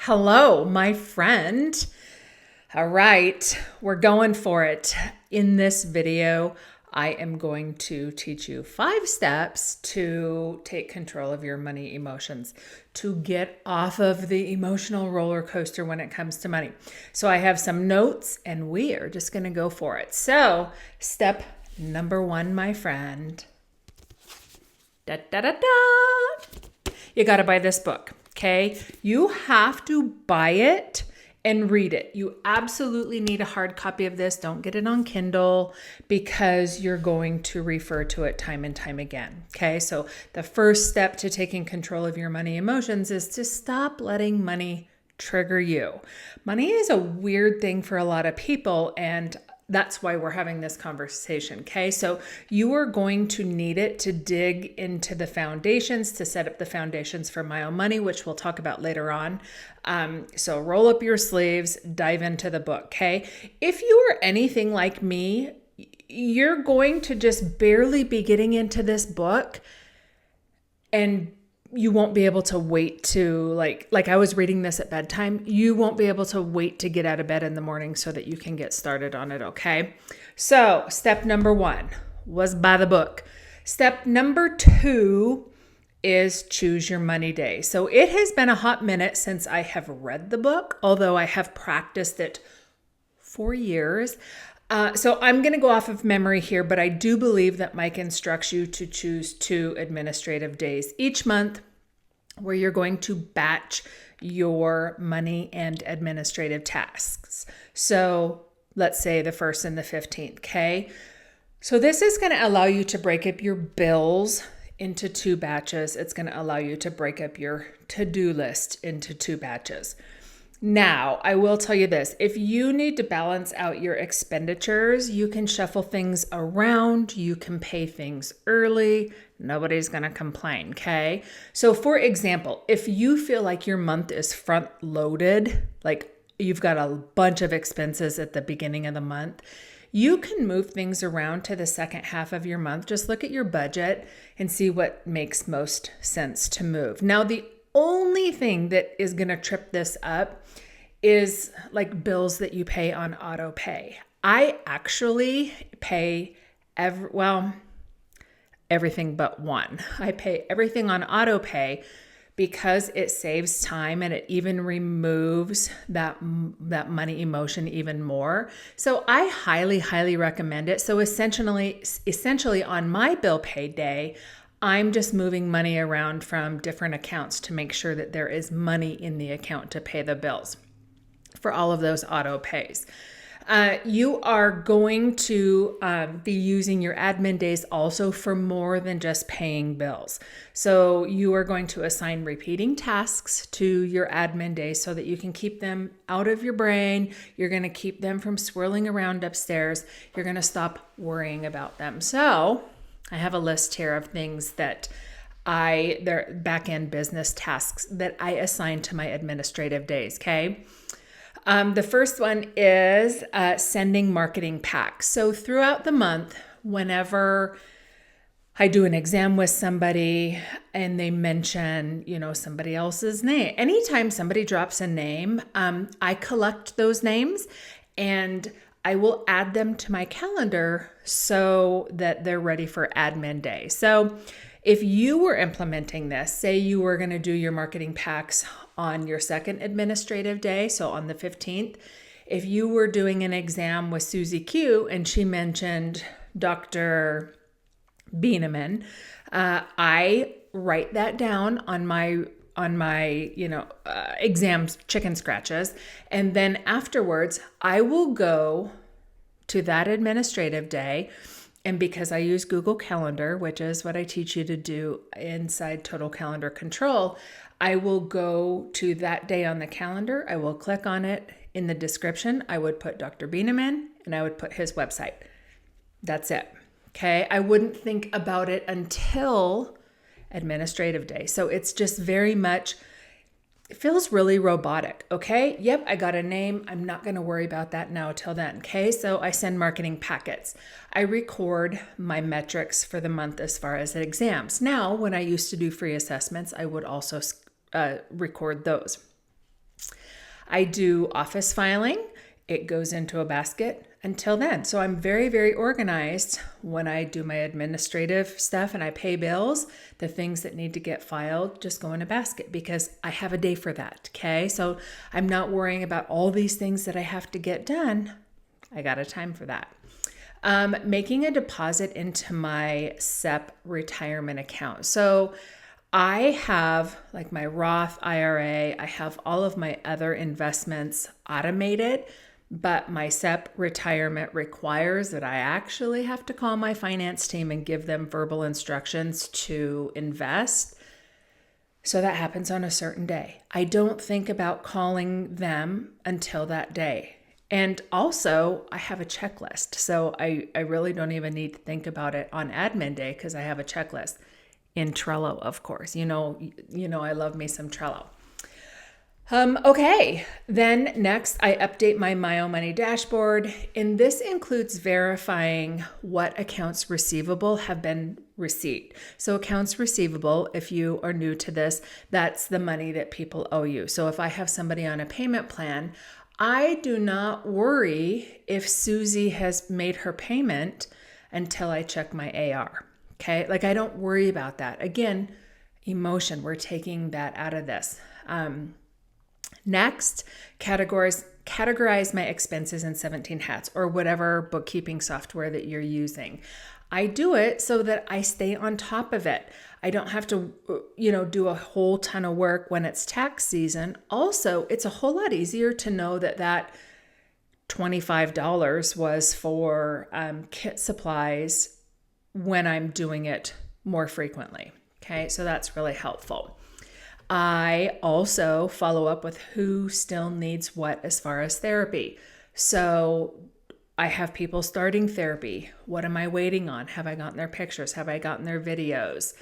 Hello, my friend. All right, we're going for it. In this video, I am going to teach you 5 steps to take control of your money emotions, to get off of the emotional roller coaster when it comes to money. So I have some notes and we are just going to go for it. So, step number 1, my friend. Da da da da. You got to buy this book. Okay, you have to buy it and read it. You absolutely need a hard copy of this. Don't get it on Kindle because you're going to refer to it time and time again. Okay, so the first step to taking control of your money emotions is to stop letting money trigger you. Money is a weird thing for a lot of people, and that's why we're having this conversation. Okay, so you are going to need it to dig into the foundations, to set up the foundations for My Own Money, which we'll talk about later on. So roll up your sleeves, dive into the book. Okay, if you are anything like me, you're going to just barely be getting into this book, and you won't be able to wait to like I was reading this at bedtime. You won't be able to wait to get out of bed in the morning so that you can get started on it, okay? So, step number 1 was buy the book. Step number 2 is choose your money day. So, it has been a hot minute since I have read the book, although I have practiced it for years. So I'm going to go off of memory here, but I do believe that Mike instructs you to choose 2 administrative days each month where you're going to batch your money and administrative tasks. So let's say the 1st and the 15th, okay? So this is going to allow you to break up your bills into 2 batches. It's going to allow you to break up your to-do list into 2 batches. Now, I will tell you this, if you need to balance out your expenditures, you can shuffle things around, you can pay things early, nobody's going to complain, okay? So for example, if you feel like your month is front loaded, like you've got a bunch of expenses at the beginning of the month, you can move things around to the second half of your month. Just look at your budget and see what makes most sense to move. Now, the only thing that is going to trip this up is like bills that you pay on auto pay. I actually pay everything but one. I pay everything on auto pay because it saves time and it even removes that money emotion even more. So I highly recommend it. So essentially on my bill pay day, I'm just moving money around from different accounts to make sure that there is money in the account to pay the bills for all of those auto pays. You are going to be using your admin days also for more than just paying bills. So you are going to assign repeating tasks to your admin days so that you can keep them out of your brain. You're going to keep them from swirling around upstairs. You're going to stop worrying about them. So I have a list here of things that they're back-end business tasks that I assign to my administrative days, okay? The first one is sending marketing packs. So throughout the month, whenever I do an exam with somebody and they mention, somebody else's name, anytime somebody drops a name, I collect those names and I will add them to my calendar so that they're ready for admin day. So if you were implementing this, say you were going to do your marketing packs on your second administrative day, so on the 15th, if you were doing an exam with Susie Q and she mentioned Dr. Bieneman, I write that down on my exam chicken scratches. And then afterwards, I will go to that administrative day. And because I use Google Calendar, which is what I teach you to do inside Total Calendar Control, I will go to that day on the calendar. I will click on it. In the description, I would put Dr. Bieneman and I would put his website. That's it. Okay. I wouldn't think about it until administrative day. So it's just very much, it feels really robotic. Okay. Yep. I got a name. I'm not going to worry about that now till then. Okay. So I send marketing packets. I record my metrics for the month as far as exams. Now, when I used to do free assessments, I would also record those. I do office filing. It goes into a basket until then. So I'm very, very organized when I do my administrative stuff and I pay bills. The things that need to get filed just go in a basket because I have a day for that. Okay. So I'm not worrying about all these things that I have to get done. I got a time for that. Making a deposit into my SEP retirement account. So I have like my Roth IRA, I have all of my other investments automated, but my SEP retirement requires that I actually have to call my finance team and give them verbal instructions to invest. So that happens on a certain day. I don't think about calling them until that day. And also, I have a checklist. So I really don't even need to think about it on admin day because I have a checklist in Trello, of course. You know, I love me some Trello. Okay, then next I update my Money dashboard, and this includes verifying what accounts receivable have been received. So accounts receivable, if you are new to this, that's the money that people owe you. So if I have somebody on a payment plan, I do not worry if Susie has made her payment until I check my AR. Okay, like I don't worry about that. Again, emotion, we're taking that out of this. Next, categorize my expenses in 17 hats or whatever bookkeeping software that you're using. I do it so that I stay on top of it. I don't have to, do a whole ton of work when it's tax season. Also, it's a whole lot easier to know that $25 was for kit supplies when I'm doing it more frequently. Okay, so that's really helpful. I also follow up with who still needs what as far as therapy. So I have people starting therapy. What am I waiting on? Have I gotten their pictures? Have I gotten their videos?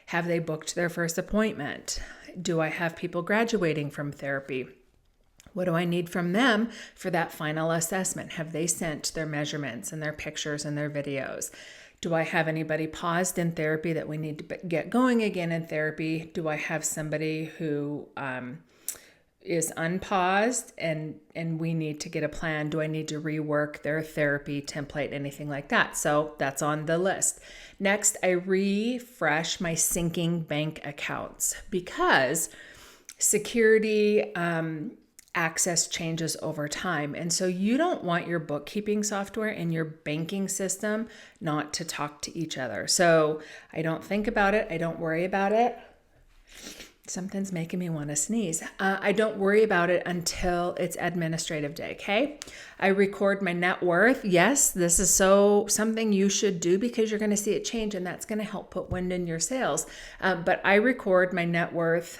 Have they booked their first appointment? Do I have people graduating from therapy? What do I need from them for that final assessment? Have they sent their measurements and their pictures and their videos? Do I have anybody paused in therapy that we need to get going again in therapy? Do I have somebody who is unpaused and we need to get a plan? Do I need to rework their therapy template, anything like that? So that's on the list. Next, I refresh my sinking bank accounts because security access changes over time. And so you don't want your bookkeeping software and your banking system not to talk to each other. So I don't think about it. I don't worry about it. Something's making me want to sneeze. I don't worry about it until it's administrative day, okay? I record my net worth. Yes, this is something you should do because you're going to see it change and that's going to help put wind in your sails. But I record my net worth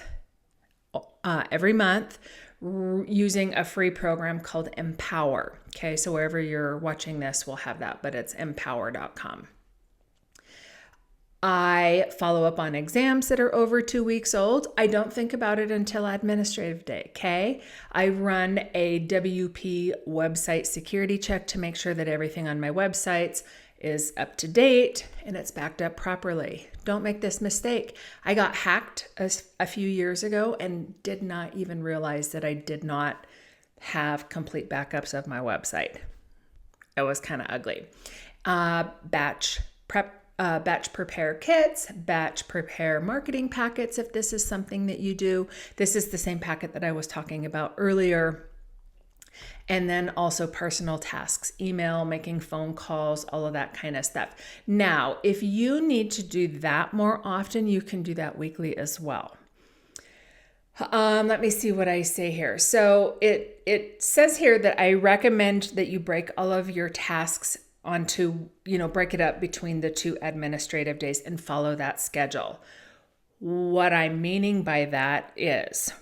every month using a free program called Empower. Okay, so wherever you're watching this, we'll have that, but it's empower.com. I follow up on exams that are over 2 weeks old. I don't think about it until administrative day, okay? I run a WP website security check to make sure that everything on my websites is up to date and it's backed up properly. Don't make this mistake. I got hacked a few years ago and did not even realize that I did not have complete backups of my website. It was kind of ugly. Batch prepare kits, batch prepare marketing packets if this is something that you do. This is the same packet that I was talking about earlier. And then also personal tasks, email, making phone calls, all of that kind of stuff. Now, if you need to do that more often, you can do that weekly as well. Let me see what I say here. So it says here that I recommend that you break all of your tasks onto, break it up between the 2 administrative days and follow that schedule. What I'm meaning by that is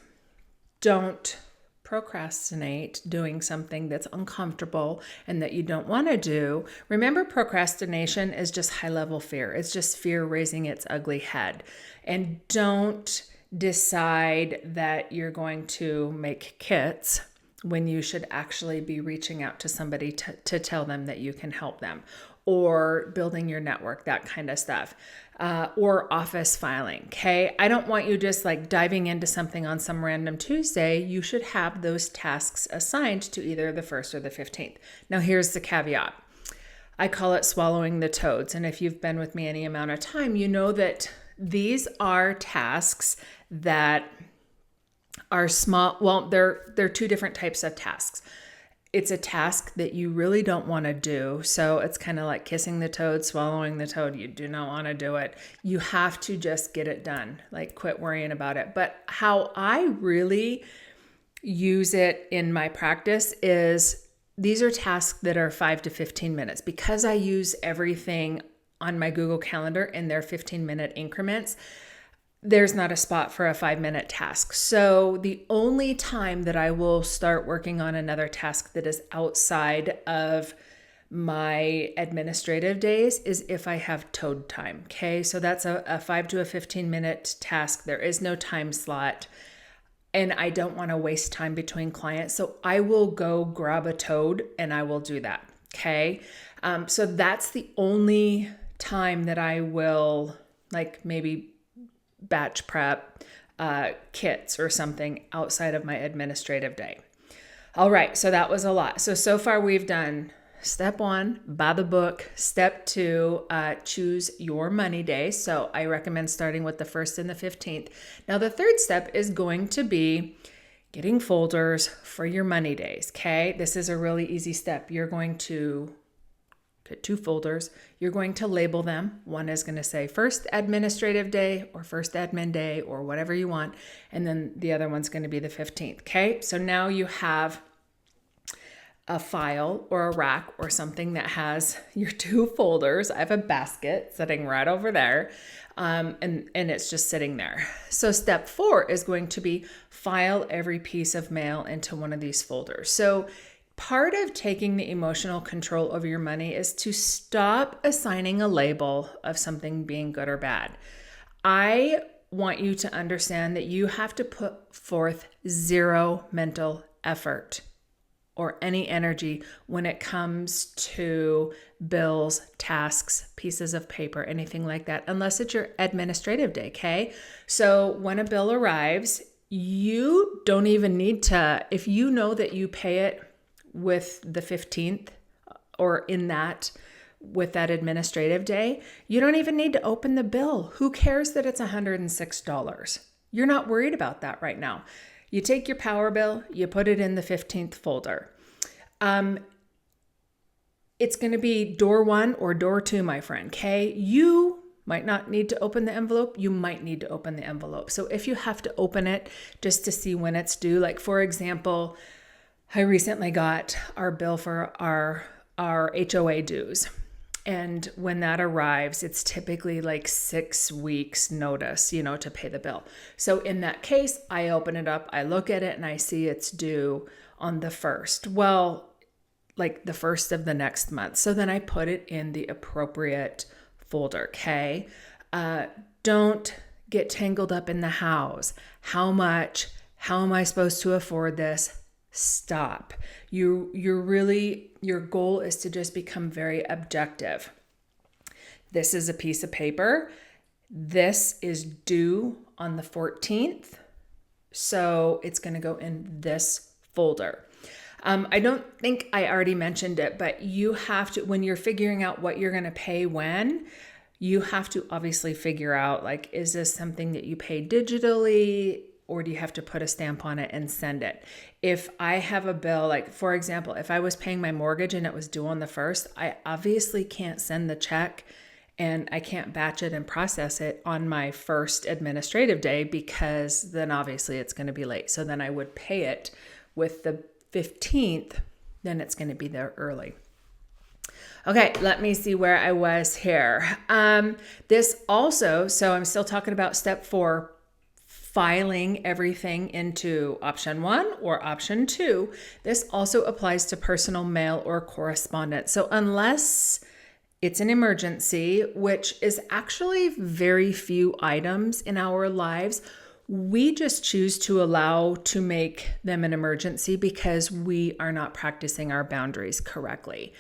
don't procrastinate doing something that's uncomfortable and that you don't want to do. Remember, procrastination is just high-level fear. It's just fear raising its ugly head. And don't decide that you're going to make kits when you should actually be reaching out to somebody to tell them that you can help them. or building your network, that kind of stuff, or office filing. Okay. I don't want you just like diving into something on some random Tuesday. You should have those tasks assigned to either the 1st or the 15th. Now, here's the caveat. I call it swallowing the toads. And if you've been with me any amount of time, you know that these are tasks that are small. Well, they're two different types of tasks. It's a task that you really don't want to do. So it's kind of like kissing the toad, swallowing the toad. You do not want to do it. You have to just get it done. Like, quit worrying about it. But how I really use it in my practice is these are tasks that are 5 to 15 minutes. Because I use everything on my Google Calendar in their 15-minute increments, there's not a spot for a 5-minute task. So the only time that I will start working on another task that is outside of my administrative days is if I have toad time. Okay, so that's a 5 to a 15-minute task. There is no time slot. And I don't want to waste time between clients. So I will go grab a toad and I will do that. Okay. So that's the only time that I will like maybe batch prep kits or something outside of my administrative day. All right. So that was a lot. So far we've done step 1, buy the book. Step 2, choose your money day. So I recommend starting with the 1st and the 15th. Now the 3rd step is going to be getting folders for your money days. Okay. This is a really easy step. You're going to get 2 folders. You're going to label them. One is going to say first administrative day or first admin day or whatever you want. And then the other one's going to be the 15th. Okay. So now you have a file or a rack or something that has your 2 folders. I have a basket sitting right over there. And it's just sitting there. So step 4 is going to be file every piece of mail into one of these folders. So part of taking the emotional control over your money is to stop assigning a label of something being good or bad. I want you to understand that you have to put forth 0 mental effort or any energy when it comes to bills, tasks, pieces of paper, anything like that, unless it's your administrative day, okay? So when a bill arrives, you don't even need to, if you know that you pay it with the 15th or in that, with that administrative day, you don't even need to open the bill. Who cares that it's $106? You're not worried about that right now. You take your power bill, you put it in the 15th folder. It's going to be door 1 or door 2, my friend. Okay. You might not need to open the envelope. You might need to open the envelope. So if you have to open it just to see when it's due, like for example, I recently got our bill for our HOA dues. And when that arrives, it's typically like 6 weeks notice, to pay the bill. So in that case, I open it up, I look at it and I see it's due on the 1st. Well, like the 1st of the next month. So then I put it in the appropriate folder. Okay. Don't get tangled up in the hows. How much? How am I supposed to afford this? Stop. Your goal is to just become very objective. This is a piece of paper. This is due on the 14th. So it's going to go in this folder. I don't think I already mentioned it, but you have to, when you're figuring out what you're going to pay when, you have to obviously figure out, like, is this something that you pay digitally? Or do you have to put a stamp on it and send it? If I have a bill, like for example, if I was paying my mortgage and it was due on the 1st, I obviously can't send the check and I can't batch it and process it on my first administrative day because then obviously it's going to be late. So then I would pay it with the 15th, then it's going to be there early. Okay, let me see where I was here. This also, so I'm still talking about step 4, filing everything into option 1 or option 2. This also applies to personal mail or correspondence. So unless it's an emergency, which is actually very few items in our lives, we just choose to allow to make them an emergency because we are not practicing our boundaries correctly.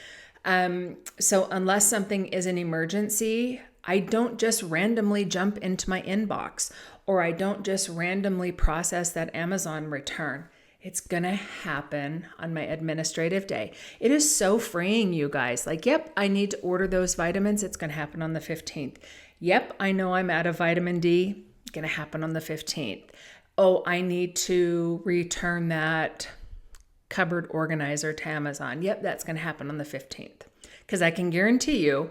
So unless something is an emergency, I don't just randomly jump into my inbox, or I don't just randomly process that Amazon return. It's going to happen on my administrative day. It is so freeing, you guys. Like, yep, I need to order those vitamins. It's going to happen on the 15th. Yep, I know I'm out of vitamin D. Going to happen on the 15th. Oh, I need to return that cupboard organizer to Amazon. Yep, that's going to happen on the 15th. Because I can guarantee you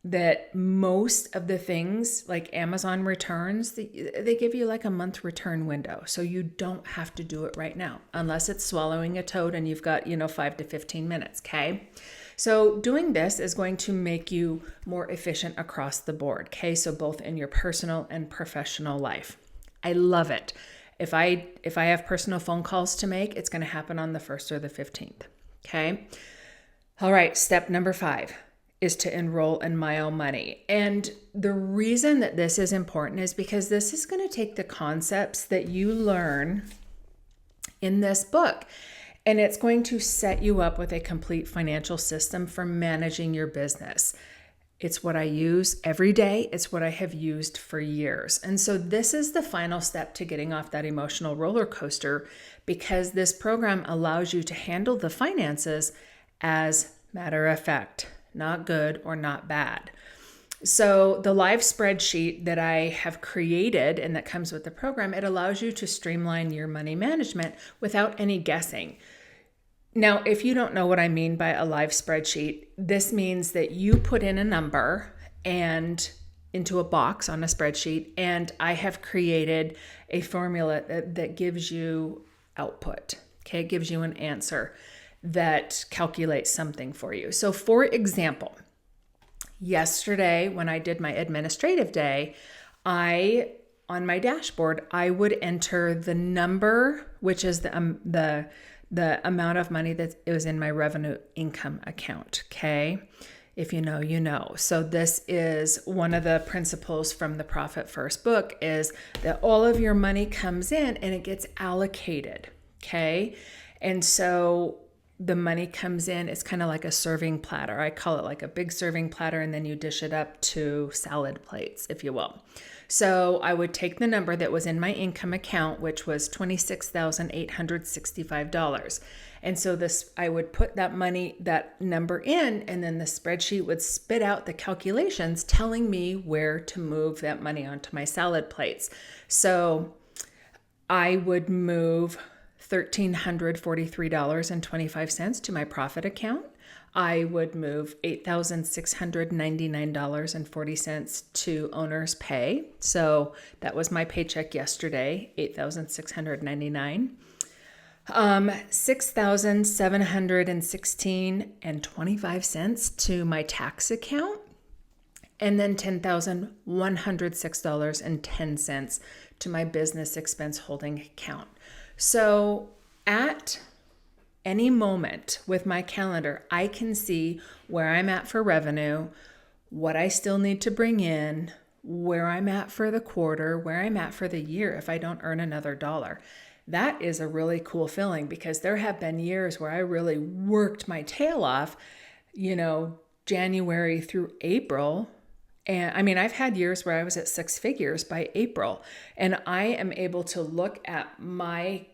that most of the things like Amazon returns, they give you like a month return window. So you don't have to do it right now, unless it's swallowing a toad and you've got, 5 to 15 minutes, okay? So doing this is going to make you more efficient across the board, okay? So both in your personal and professional life. I love it. If I have personal phone calls to make, it's going to happen on the 1st or the 15th, okay? All right, step number 5 is to enroll in Myo Money. And the reason that this is important is because this is going to take the concepts that you learn in this book, and it's going to set you up with a complete financial system for managing your business. It's what I use every day. It's what I have used for years. And so this is the final step to getting off that emotional roller coaster, because this program allows you to handle the finances as matter of fact, not good or not bad. So the live spreadsheet that I have created and that comes with the program, it allows you to streamline your money management without any guessing. Now, if you don't know what I mean by a live spreadsheet, this means that you put in a number and into a box on a spreadsheet, and I have created a formula that gives you output. Okay, it gives you an answer that calculates something for you. So for example, yesterday when I did my administrative day, on my dashboard, I would enter the number, which is the amount of money that was in my revenue income account, okay? If you know, you know. So this is one of the principles from the Profit First book, is that all of your money comes in and it gets allocated, okay? And so the money comes in, it's kind of like a serving platter. I call it like a big serving platter, and then you dish it up to salad plates, if you will. So I would take the number that was in my income account, which was $26,865. And so I would put that number in, and then the spreadsheet would spit out the calculations telling me where to move that money onto my salad plates. So I would move $1,343.25 to my profit account. I would move $8,699.40 to owner's pay. So that was my paycheck yesterday, $8,699. $6,716.25 to my tax account, and then $10,106.10 to my business expense holding account. So at any moment with my calendar, I can see where I'm at for revenue, what I still need to bring in, where I'm at for the quarter, where I'm at for the year if I don't earn another dollar. That is a really cool feeling, because there have been years where I really worked my tail off, January through April. And I mean, I've had years where I was at 6 figures by April, and I am able to look at my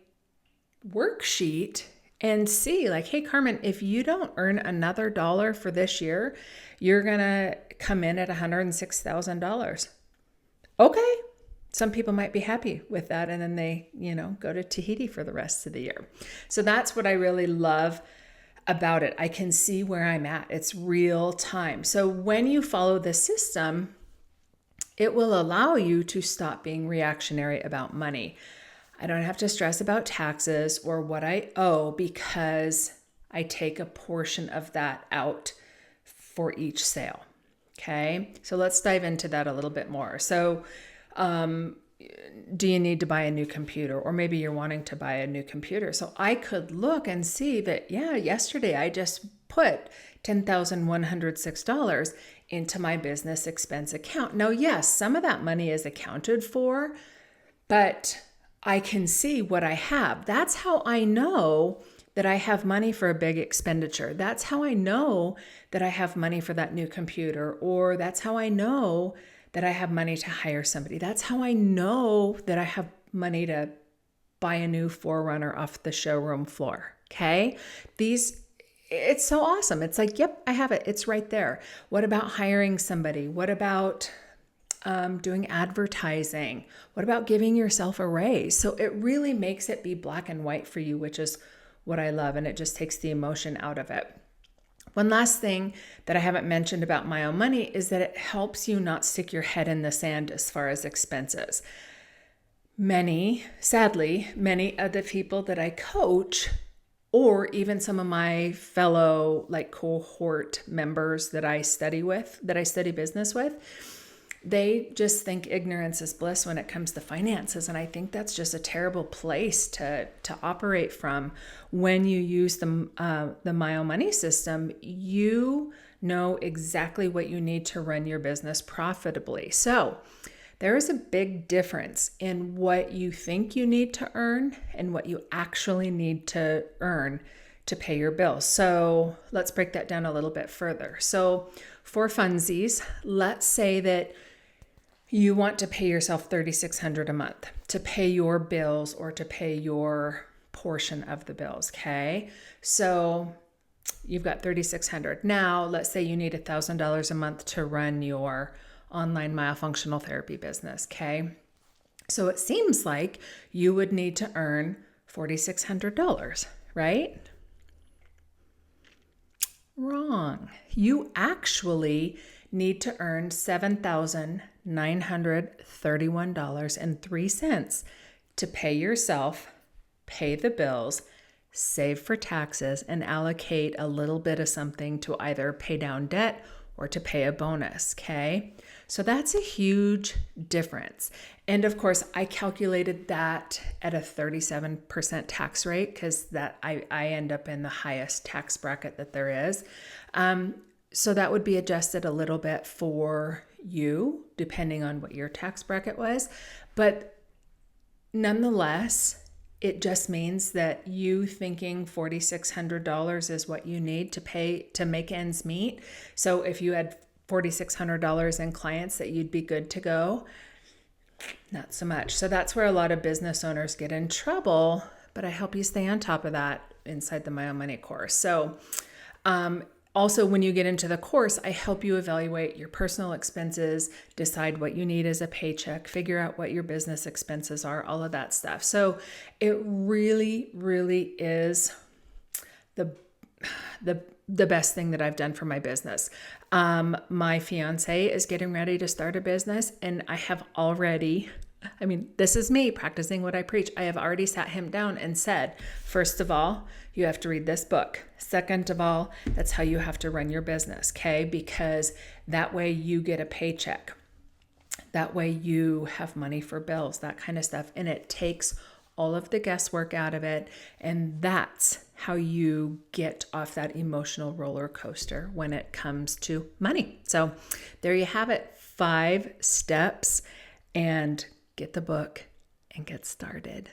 worksheet and see like, hey, Carmen, if you don't earn another dollar for this year, you're going to come in at $106,000. Okay. Some people might be happy with that, and then they, go to Tahiti for the rest of the year. So that's what I really love about it. I can see where I'm at. It's real time. So when you follow this system, it will allow you to stop being reactionary about money. I don't have to stress about taxes or what I owe, because I take a portion of that out for each sale. Okay. So let's dive into that a little bit more. So, do you need to buy a new computer? Or maybe you're wanting to buy a new computer. So I could look and see that, yesterday I just put $10,106 into my business expense account. Now, yes, some of that money is accounted for, but I can see what I have. That's how I know that I have money for a big expenditure. That's how I know that I have money for that new computer, or that's how I know that I have money to hire somebody. That's how I know that I have money to buy a new 4Runner off the showroom floor. Okay? It's so awesome. It's like, yep, I have it. It's right there. What about hiring somebody? What about doing advertising? What about giving yourself a raise? So it really makes it be black and white for you, which is what I love. And it just takes the emotion out of it. One last thing that I haven't mentioned about My Own Money is that it helps you not stick your head in the sand as far as expenses. Sadly, many of the people that I coach, or even some of my fellow like cohort members that I study business with, they just think ignorance is bliss when it comes to finances. And I think that's just a terrible place to operate from. When you use the My Own Money system, you know exactly what you need to run your business profitably. So there is a big difference in what you think you need to earn and what you actually need to earn to pay your bills. So let's break that down a little bit further. So for funsies, let's say that you want to pay yourself $3,600 a month to pay your bills or to pay your portion of the bills. Okay. So you've got $3,600. Now, let's say you need $1,000 a month to run your online myofunctional therapy business. Okay. So it seems like you would need to earn $4,600, right? Wrong. You actually need to earn $7,931.03 to pay yourself, pay the bills, save for taxes, and allocate a little bit of something to either pay down debt or to pay a bonus, okay? So that's a huge difference. And of course, I calculated that at a 37% tax rate because that I end up in the highest tax bracket that there is. So that would be adjusted a little bit for you, depending on what your tax bracket was. But nonetheless, it just means that you thinking $4,600 is what you need to pay to make ends meet. So if you had $4,600 in clients that you'd be good to go, not so much. So that's where a lot of business owners get in trouble, but I help you stay on top of that inside the My Own Money course. So also, when you get into the course, I help you evaluate your personal expenses, decide what you need as a paycheck, figure out what your business expenses are, all of that stuff. So it really, really is the best thing that I've done for my business. My fiance is getting ready to start a business, and I have already, this is me practicing what I preach. I have already sat him down and said, first of all, you have to read this book. Second of all, that's how you have to run your business, okay? Because that way you get a paycheck. That way you have money for bills, that kind of stuff. And it takes all of the guesswork out of it. And that's how you get off that emotional roller coaster when it comes to money. So there you have it, 5 steps, and get the book and get started.